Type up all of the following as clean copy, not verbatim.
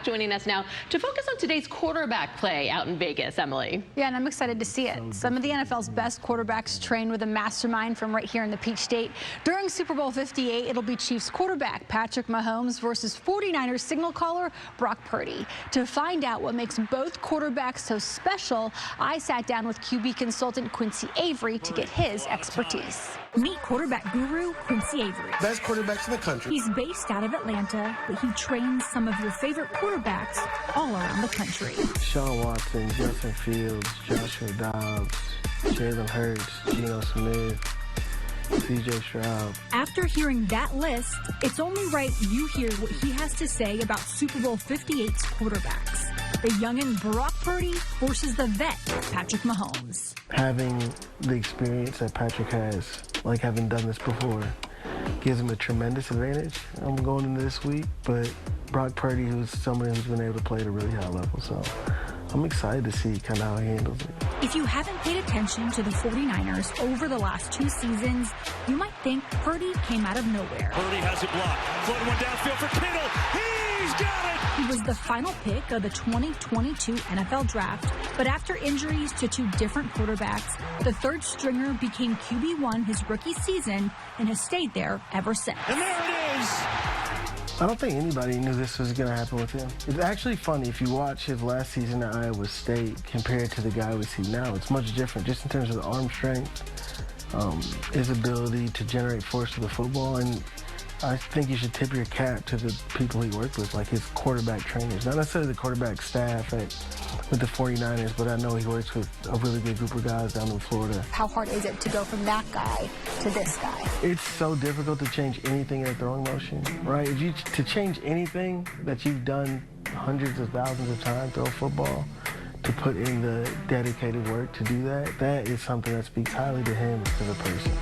Joining us now to focus on today's quarterback play out in Vegas, Emily. Yeah, and I'm excited to see it. Some of the NFL's best quarterbacks train with a mastermind from right here in the Peach State. During Super Bowl LVIII, it'll be Chiefs quarterback Patrick Mahomes versus 49ers signal caller Brock Purdy. To find out what makes both quarterbacks so special, I sat down with QB consultant Quincy Avery to get his expertise. Meet quarterback guru Quincy Avery. Best quarterbacks in the country. He's based out of Atlanta, but he trains some of your favorite quarterbacks all around the country. Sean Watson, Justin Fields, Joshua Dobbs, Jalen Hurts, Geno Smith, CJ Stroud. After hearing that list, it's only right you hear what he has to say about Super Bowl LVIII's quarterbacks. The youngin' Brock Purdy versus the vet Patrick Mahomes. Having the experience that Patrick has, like having done this before, gives him a tremendous advantage. I'm going into this week, but Brock Purdy, who's somebody who's been able to play at a really high level, so I'm excited to see kind of how he handles it. If you haven't paid attention to the 49ers over the last 2 seasons, you might think Purdy came out of nowhere. Purdy has it blocked. Floating one downfield for Kittle. He's got it! He was the final pick of the 2022 NFL Draft, but after injuries to 2 different quarterbacks, the third stringer became QB1 his rookie season and has stayed there ever since. And there it is! I don't think anybody knew this was going to happen with him. It's actually funny, if you watch his last season at Iowa State compared to the guy we see now, it's much different just in terms of the arm strength, his ability to generate force with the football, and I think you should tip your cap to the people he worked with, like his quarterback trainers. Not necessarily the quarterback staff with the 49ers, but I know he works with a really good group of guys down in Florida. How hard is it to go from that guy to this guy? It's so difficult to change anything in a throwing motion, right? To change anything that you've done hundreds of thousands of times, throw a football, to put in the dedicated work to do that, that is something that speaks highly to him as a person.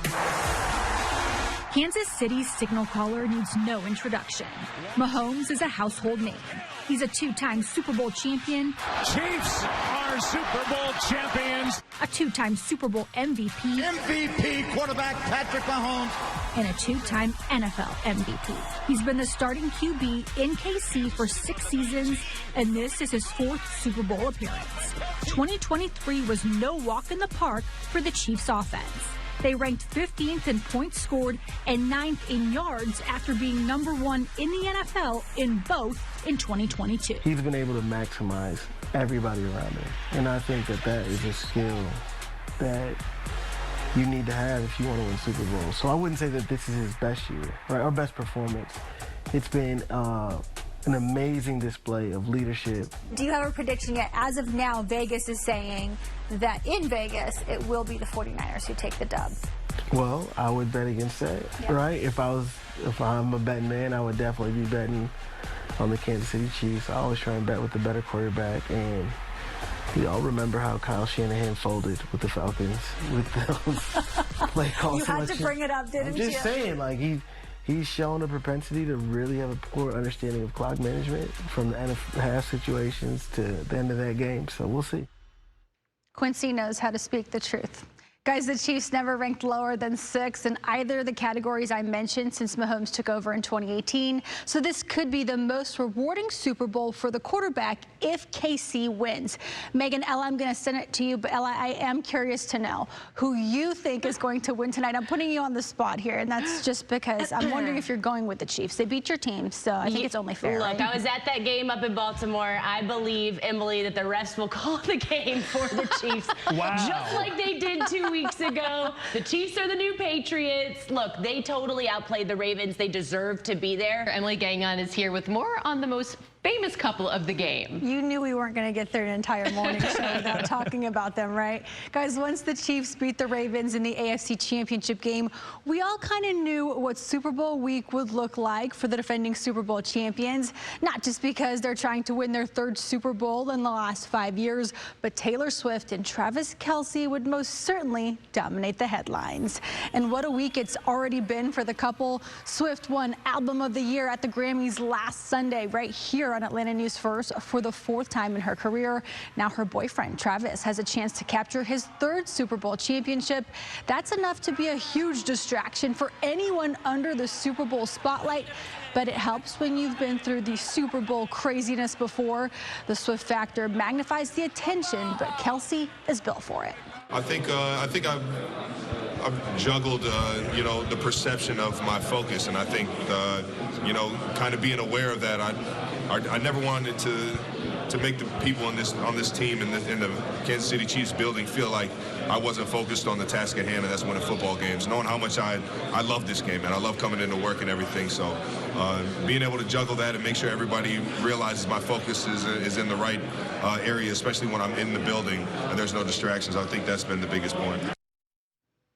Kansas City's signal caller needs no introduction. Mahomes is a household name. He's a 2-time Super Bowl champion. Chiefs are Super Bowl champions. A 2-time Super Bowl MVP. MVP quarterback Patrick Mahomes. And a 2-time NFL MVP. He's been the starting QB in KC for 6 seasons, and this is his 4th Super Bowl appearance. 2023 was no walk in the park for the Chiefs offense. They ranked 15th in points scored and 9th in yards after being #1 in the NFL in both in 2022. He's been able to maximize everybody around him, and I think that that is a skill that you need to have if you want to win Super Bowl. So I wouldn't say that this is his best year, right, or best performance. It's been an amazing display of leadership. Do you have a prediction yet? As of now, Vegas is saying that in Vegas, it will be the 49ers who take the dub. Well, I would bet against that, right? If I'm a betting man, I would definitely be betting on the Kansas City Chiefs. I always try and bet with the better quarterback, and we all remember how Kyle Shanahan folded with the Falcons with those play calls. You had to bring it up, didn't you? I'm just saying, like, he's shown a propensity to really have a poor understanding of clock management from the end of half situations to the end of that game. So we'll see. Quincy knows how to speak the truth. Guys, the Chiefs never ranked lower than 6 in either of the categories I mentioned since Mahomes took over in 2018. So this could be the most rewarding Super Bowl for the quarterback if KC wins. Megan, Ella, I'm going to send it to you, but Ella, I am curious to know who you think is going to win tonight. I'm putting you on the spot here, and that's just because I'm wondering if you're going with the Chiefs. They beat your team, so I think it's only fair. Look, right? I was at that game up in Baltimore. I believe, Emily, that the rest will call the game for the Chiefs. Wow. Just like they did 2 weeks ago. The Chiefs are the new Patriots. Look, they totally outplayed the Ravens. They deserve to be there. Emily Gagnon is here with more on the most famous couple of the game. You knew we weren't going to get through an entire morning show without talking about them, right? Guys, once the Chiefs beat the Ravens in the AFC Championship game, we all kind of knew what Super Bowl week would look like for the defending Super Bowl champions, not just because they're trying to win their 3rd Super Bowl in the last 5 years, but Taylor Swift and Travis Kelce would most certainly dominate the headlines. And what a week it's already been for the couple. Swift won Album of the Year at the Grammys last Sunday right here on Atlanta News First for the 4th time in her career. Now her boyfriend, Travis, has a chance to capture his 3rd Super Bowl championship. That's enough to be a huge distraction for anyone under the Super Bowl spotlight. but it helps when you've been through the Super Bowl craziness before. The Swift factor magnifies the attention, but Kelsey is built for it. I think I've juggled, the perception of my focus, and I think, kind of being aware of that. I never wanted to make the people on this team in the Kansas City Chiefs building feel like I wasn't focused on the task at hand, and that's winning football games. Knowing how much I love this game, and I love coming into work and everything. So being able to juggle that and make sure everybody realizes my focus is in the right area, especially when I'm in the building and there's no distractions, I think that's been the biggest point.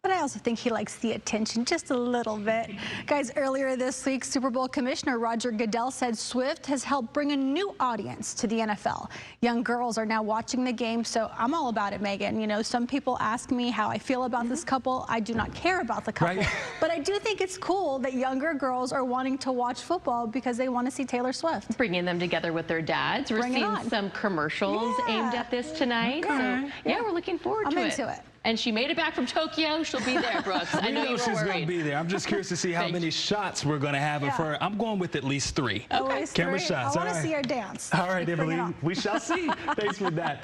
But I also think he likes the attention just a little bit. Guys, earlier this week, Super Bowl Commissioner Roger Goodell said Swift has helped bring a new audience to the NFL. Young girls are now watching the game, so I'm all about it, Megan. You know, some people ask me how I feel about this couple. I do not care about the couple. Right. But I do think it's cool that younger girls are wanting to watch football because they want to see Taylor Swift. Bringing them together with their dads. We're seeing some commercials aimed at this tonight. Okay. So, yeah, we're looking forward to it. I'm into it. And she made it back from Tokyo. She'll be there, Brooks. I know you were she's worried. going to be there. I'm just curious to see how many shots we're going to have of her. I'm going with at least 3. Okay. Camera shots. I want to see her dance. All right, Emily. We shall see. Thanks for that.